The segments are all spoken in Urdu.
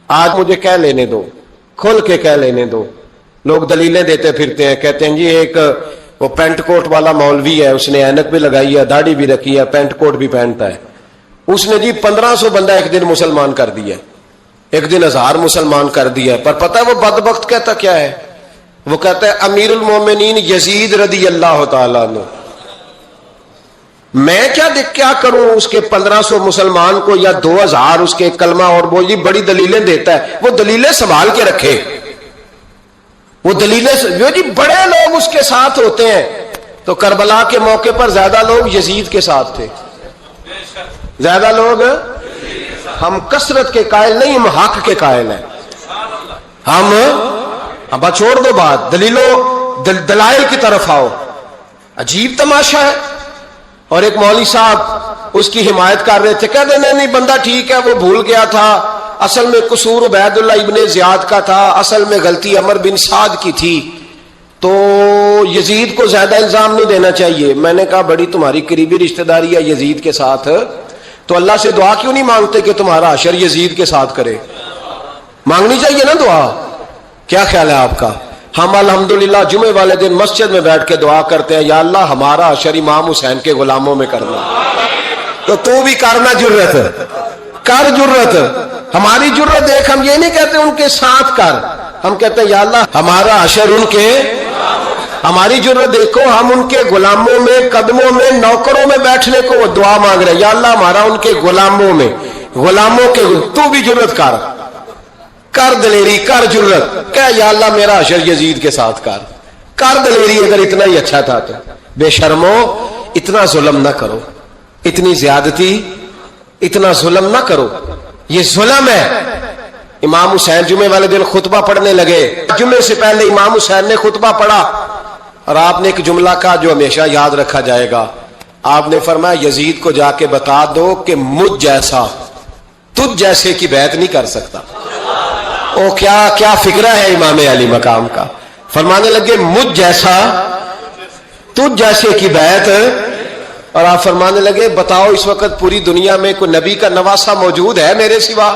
آج مجھے کہہ لینے دو, کھل کے کہہ لینے دو. لوگ دلیلیں دیتے پھرتے ہیں, کہتے ہیں جی ایک وہ پینٹ کوٹ والا مولوی ہے, اس نے اینک بھی لگائی ہے, داڑھی بھی رکھی ہے, پینٹ کوٹ بھی پہنتا ہے, اس نے جی 1500 بندہ ایک دن مسلمان کر دیا, ایک دن 1000 مسلمان کر دیا. پر پتہ ہے وہ بدبخت کہتا کیا ہے؟ وہ کہتا ہے امیر المومنین یزید رضی اللہ تعالیٰ عنہ. میں کیا کروں اس کے 1500 مسلمان کو یا 2000 اس کے کلمہ, اور وہ جی بڑی دلیلیں دیتا ہے. وہ دلیلیں سنبھال کے رکھے, وہ دلیلیں جو جی بڑے لوگ اس کے ساتھ ہوتے ہیں. تو کربلا کے موقع پر زیادہ لوگ یزید کے ساتھ تھے, زیادہ لوگ. ہم کثرت کے قائل نہیں, ہم حق کے قائل ہیں. ہم اب چھوڑ دو بات, دلائل کی طرف آؤ. عجیب تماشا ہے. اور ایک مولوی صاحب اس کی حمایت کر رہے تھے, کہتے نہیں بندہ ٹھیک ہے, وہ بھول گیا تھا, اصل میں قصور عبید اللہ ابن زیاد کا تھا, اصل میں غلطی عمر بن سعد کی تھی, تو یزید کو زیادہ الزام نہیں دینا چاہیے. میں نے کہا بڑی تمہاری قریبی رشتہ داری ہے یزید کے ساتھ, تو اللہ سے دعا کیوں نہیں مانگتے کہ تمہارا حشر یزید کے ساتھ کرے؟ مانگنی چاہیے نا دعا. کیا خیال ہے آپ کا؟ ہم الحمدللہ جمعے والے دن مسجد میں بیٹھ کے دعا کرتے ہیں, یا اللہ ہمارا حشر امام حسین کے غلاموں میں کرنا. تو بھی کرنا, جرت کر, جرت. ہماری جرت دیکھ, ہم یہ نہیں کہتے ان کے ساتھ کر, ہم کہتے ہیں یا اللہ ہمارا حشر ان کے. ہماری جرت دیکھو, ہم ان کے غلاموں میں, قدموں میں, نوکروں میں بیٹھنے کو وہ دعا مانگ رہے, یا اللہ ہمارا ان کے غلاموں میں, غلاموں کے. تو بھی جرت کر دلیری, کر جرت, کہ یا اللہ میرا حشر یزید کے ساتھ کر دلیری. اگر اتنا ہی اچھا تھا تو بے شرمو اتنا ظلم نہ کرو, اتنی زیادتی, اتنا ظلم نہ کرو, یہ ظلم ہے. امام حسین جمعے والے دن خطبہ پڑھنے لگے, جمعے سے پہلے امام حسین نے خطبہ پڑھا, اور آپ نے ایک جملہ کہا جو ہمیشہ یاد رکھا جائے گا. آپ نے فرمایا یزید کو جا کے بتا دو کہ مجھ جیسا تجھ جیسے کی بیعت نہیں کر سکتا. او کیا فکرہ ہے امام علی مقام کا. فرمانے لگے مجھ جیسا تجھ جیسے کی بیعت, اور آپ فرمانے لگے بتاؤ اس وقت پوری دنیا میں کوئی نبی کا نواسہ موجود ہے میرے سوا؟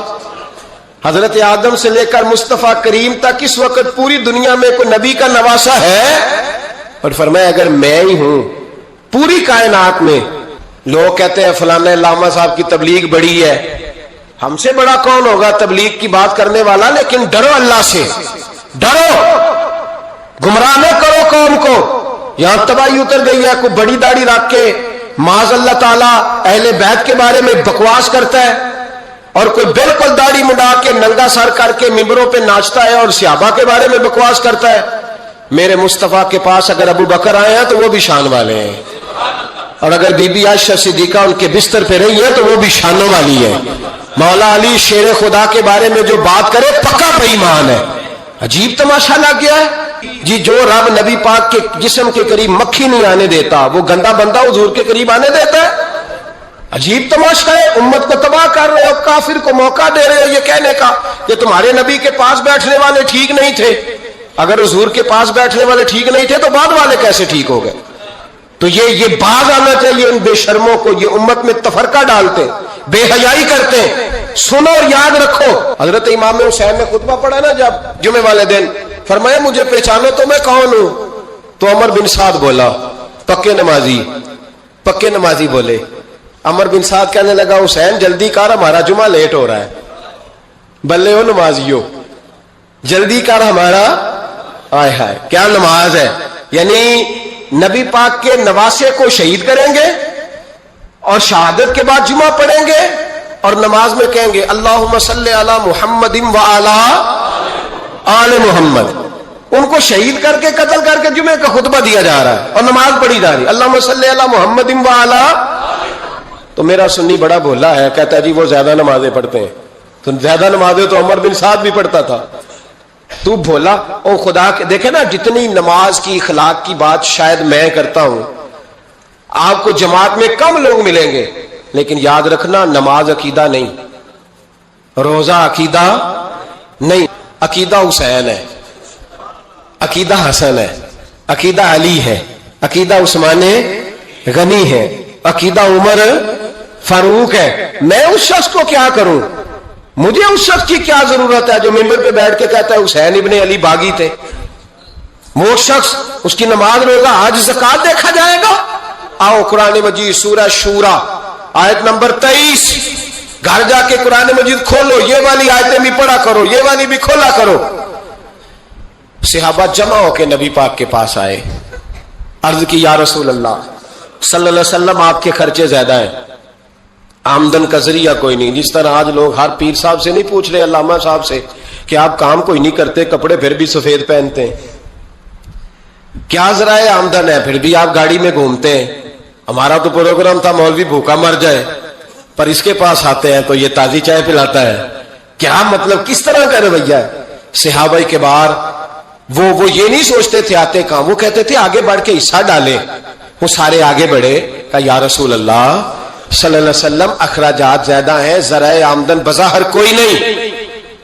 حضرت آدم سے لے کر مصطفیٰ کریم تک اس وقت پوری دنیا میں کوئی نبی کا نواسہ ہے؟ اور فرمایا اگر میں ہی ہوں پوری کائنات میں. لوگ کہتے ہیں فلانا علامہ صاحب کی تبلیغ بڑی ہے, ہم سے بڑا کون ہوگا تبلیغ کی بات کرنے والا؟ لیکن ڈرو اللہ سے, ڈرو, گمراہ نہ کرو قوم کو. یہاں تباہی اتر گئی ہے, کوئی بڑی داڑھی رکھ کے معاذ اللہ تعالیٰ اہل بیت کے بارے میں بکواس کرتا ہے, اور کوئی بالکل داڑھی مڈا کے ننگا سر کر کے ممبروں پہ ناچتا ہے اور صحابہ کے بارے میں بکواس کرتا ہے. میرے مصطفیٰ کے پاس اگر ابو بکر آئے ہیں تو وہ بھی شان والے ہیں, اور اگر بی بی عائشہ صدیقہ ان کے بستر پہ رہی ہے تو وہ بھی شانوں والی ہے. مولا علی شیر خدا کے بارے میں جو بات کرے پکا بے ایمان ہے. عجیب تماشا لگ گیا ہے جی. جو رب نبی پاک کے جسم کے قریب مکھی نہیں آنے دیتا, وہ گندا بندہ حضور کے قریب آنے دیتا ہے؟ عجیب تماشا ہے. امت کو تباہ کر رہے ہو, کافر کو موقع دے رہے ہو یہ کہنے کا کہ تمہارے نبی کے پاس بیٹھنے والے ٹھیک نہیں تھے. اگر حضور کے پاس بیٹھنے والے ٹھیک نہیں تھے تو بعد والے کیسے ٹھیک ہو گئے؟ تو یہ باز آنا چاہیے ان بے شرموں کو. یہ امت میں تفرقہ ڈالتے, بے حیائی کرتے. سنو اور یاد رکھو, حضرت امام حسین نے خطبہ پڑھا نا جب جمعے والے دن, فرمایا مجھے پہچانو تو میں کون ہوں؟ تو عمر بن سعد بولا, پکے نمازی بولے. عمر بن سعد کہنے لگا حسین جلدی کر, ہمارا جمعہ لیٹ ہو رہا ہے. بلے ہو نمازیو, جلدی کر ہمارا. آئے ہائے کیا نماز ہے. یعنی نبی پاک کے نواسے کو شہید کریں گے اور شہادت کے بعد جمعہ پڑھیں گے, اور نماز میں کہیں گے اللہم صلی علی محمد وعلی آل محمد. ان کو شہید کر کے قتل کر کے جمعے کا خطبہ دیا جا رہا ہے اور نماز پڑھی جا رہی ہے اللہم صلی علی محمد وعلی. تو میرا سنی بڑا بھولا ہے, کہتا ہے جی وہ زیادہ نمازیں پڑھتے ہیں. تو زیادہ نمازیں تو عمر بن سعد بھی پڑھتا تھا. تو بھولا او خدا کے. دیکھیں نا جتنی نماز کی اخلاق کی بات شاید میں کرتا ہوں, آپ کو جماعت میں کم لوگ ملیں گے, لیکن یاد رکھنا نماز عقیدہ نہیں, روزہ عقیدہ نہیں. عقیدہ حسین ہے, عقیدہ حسن ہے, عقیدہ علی ہے, عقیدہ عثمان غنی ہے, عقیدہ عمر فاروق ہے. میں اس شخص کو کیا کروں؟ مجھے اس شخص کی کیا ضرورت ہے جو ممبر پہ بیٹھ کے کہتا ہے حسین ابن علی باغی تھے؟ وہ شخص، اس کی نماز روزہ حج زکات دیکھا جائے گا؟ آؤ قرآن مجید سورہ شورا آیت نمبر 23، گھر جا کے قرآن مجید کھولو، یہ والی آیتیں بھی پڑھا کرو، یہ والی بھی کھولا کرو۔ صحابہ جمع ہو کے نبی پاک کے پاس آئے، عرض کی یا رسول اللہ صلی اللہ علیہ وسلم آپ کے خرچے زیادہ ہیں، آمدن کا ذریعہ کوئی نہیں، جس طرح آج لوگ ہر پیر صاحب سے نہیں پوچھ رہے، علامہ صاحب سے، کہ آپ کام کوئی نہیں کرتے، کپڑے پھر بھی سفید پہنتے ہیں، کیا ذرائع آمدن ہے، پھر بھی آپ گاڑی میں گھومتے ہیں۔ ہمارا تو پروگرام تھا مولوی بھوکا مر جائے، پر اس کے پاس آتے ہیں تو یہ تازی چائے پلاتا ہے، کیا مطلب، کس طرح کا رویہ ہے؟ صحابہ کے بار وہ یہ نہیں سوچتے تھے آتے کہاں، وہ کہتے تھے آگے بڑھ کے حصہ ڈالیں۔ وہ سارے آگے بڑھے، کہا یا رسول اللہ صلی اللہ علیہ وسلم اخراجات زیادہ ہیں، ذرائع آمدن بظاہر کوئی نہیں،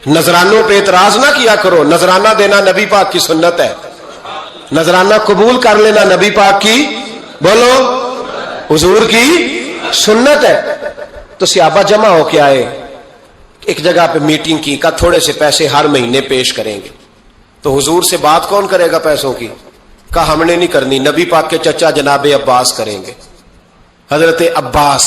نذرانوں پہ اعتراض نہ کیا کرو، نذرانہ دینا نبی پاک کی سنت ہے، نذرانہ قبول کر لینا نبی پاک کی، بولو، حضور کی سنت ہے۔ تو صحابہ جمع ہو کے آئے، ایک جگہ پہ میٹنگ کی، کہا تھوڑے سے پیسے ہر مہینے پیش کریں گے۔ تو حضور سے بات کون کرے گا پیسوں کی؟ کہا ہم نے نہیں کرنی، نبی پاک کے چچا جناب عباس کریں گے۔ حضرت عباس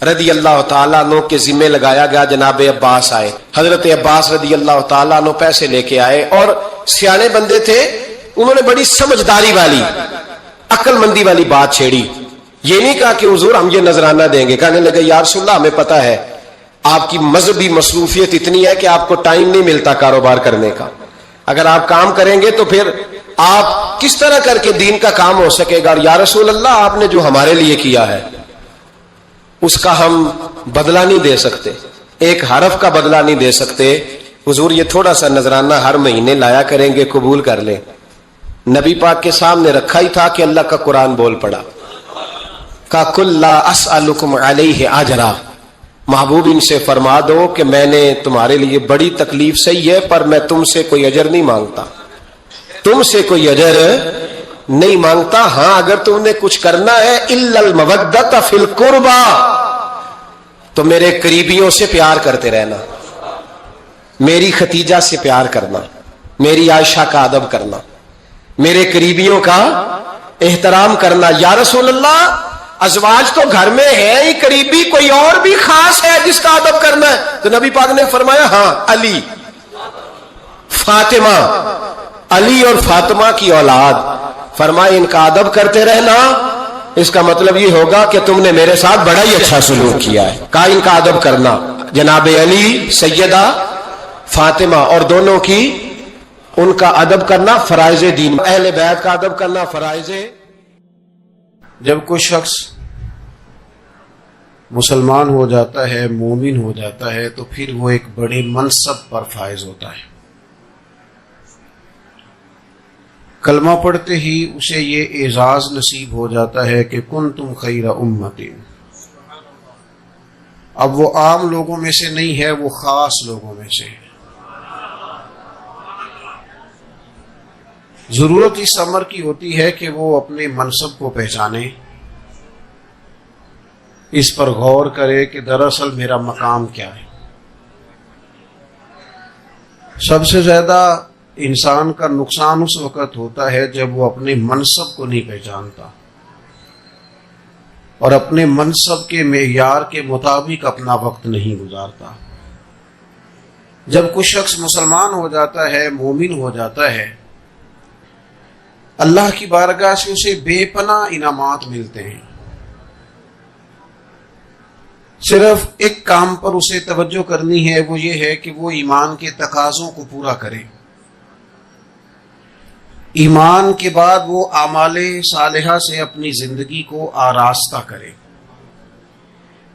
رضی اللہ تعالیٰ عنہ کے ذمے لگایا گیا، جناب عباس آئے، حضرت عباس رضی اللہ تعالیٰ عنہ پیسے لے کے آئے، اور سیانے بندے تھے، انہوں نے بڑی سمجھداری والی، عقل مندی والی بات چھیڑی۔ یہ نہیں کہا کہ حضور ہم یہ نذرانہ دیں گے، کہنے لگے یا رسول اللہ ہمیں پتہ ہے آپ کی مذہبی مصروفیت اتنی ہے کہ آپ کو ٹائم نہیں ملتا کاروبار کرنے کا، اگر آپ کام کریں گے تو پھر آپ کس طرح کر کے دین کا کام ہو سکے گا، اور یا رسول اللہ آپ نے جو ہمارے لیے کیا ہے اس کا ہم بدلہ نہیں دے سکتے، ایک حرف کا بدلہ نہیں دے سکتے، حضور یہ تھوڑا سا نذرانہ ہر مہینے لایا کریں گے، قبول کر لیں۔ نبی پاک کے سامنے رکھا ہی تھا کہ اللہ کا قرآن بول پڑا، کا کل لا اسألکم علیہ اجرا، محبوب ان سے فرما دو کہ میں نے تمہارے لیے بڑی تکلیف سہی ہے، پر میں تم سے کوئی اجر نہیں مانگتا، تم سے کوئی اجر نہیں مانگتا، ہاں اگر تم نے کچھ کرنا ہے الا المودۃ فی القربى، تو میرے قریبیوں سے پیار کرتے رہنا، میری ختیجہ سے پیار کرنا، میری عائشہ کا ادب کرنا، میرے قریبیوں کا احترام کرنا۔ یا رسول اللہ ازواج تو گھر میں ہے ہی، قریبی کوئی اور بھی خاص ہے جس کا ادب کرنا ہے؟ تو نبی پاک نے فرمایا ہاں، علی، فاطمہ، علی اور فاطمہ کی اولاد، فرمایا ان کا ادب کرتے رہنا، اس کا مطلب یہ ہوگا کہ تم نے میرے ساتھ بڑا ہی اچھا سلوک کیا ہے۔ کہا ان کا ادب کرنا، جناب علی، سیدہ فاطمہ، اور دونوں کی ان کا ادب کرنا فرائض دین، اہل بیت کا ادب کرنا فرائض۔ جب کوئی شخص مسلمان ہو جاتا ہے، مومن ہو جاتا ہے، تو پھر وہ ایک بڑے منصب پر فائز ہوتا ہے۔ کلمہ پڑھتے ہی اسے یہ اعزاز نصیب ہو جاتا ہے کہ کنتم خیر امت۔ اب وہ عام لوگوں میں سے نہیں ہے، وہ خاص لوگوں میں سے ہے۔ ضرورت اس امر کی ہوتی ہے کہ وہ اپنے منصب کو پہچانے، اس پر غور کرے کہ دراصل میرا مقام کیا ہے۔ سب سے زیادہ انسان کا نقصان اس وقت ہوتا ہے جب وہ اپنے منصب کو نہیں پہچانتا اور اپنے منصب کے معیار کے مطابق اپنا وقت نہیں گزارتا۔ جب کوئی شخص مسلمان ہو جاتا ہے، مومن ہو جاتا ہے، اللہ کی بارگاہ سے اسے بے پناہ انعامات ملتے ہیں۔ صرف ایک کام پر اسے توجہ کرنی ہے، وہ یہ ہے کہ وہ ایمان کے تقاضوں کو پورا کرے۔ ایمان کے بعد وہ اعمال صالحہ سے اپنی زندگی کو آراستہ کرے۔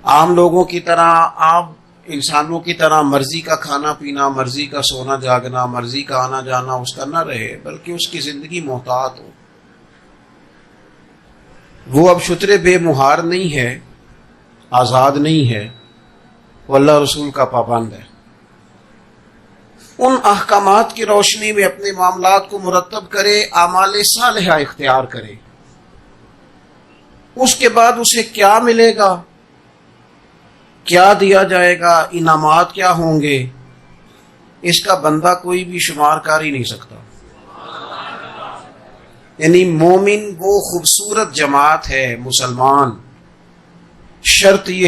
عام لوگوں کی طرح، عام انسانوں کی طرح مرضی کا کھانا پینا، مرضی کا سونا جاگنا، مرضی کا آنا جانا اس کا نہ رہے، بلکہ اس کی زندگی محتاط ہو۔ وہ اب شتر بے مہار نہیں ہے، آزاد نہیں ہے، وہ اللہ رسول کا پابند ہے۔ ان احکامات کی روشنی میں اپنے معاملات کو مرتب کرے، اعمال صالحہ اختیار کرے۔ اس کے بعد اسے کیا ملے گا؟ کیا دیا جائے گا، انعامات کیا ہوں گے، اس کا بندہ کوئی بھی شمار کر ہی نہیں سکتا. یعنی مومن وہ خوبصورت جماعت ہے مسلمان، شرط یہ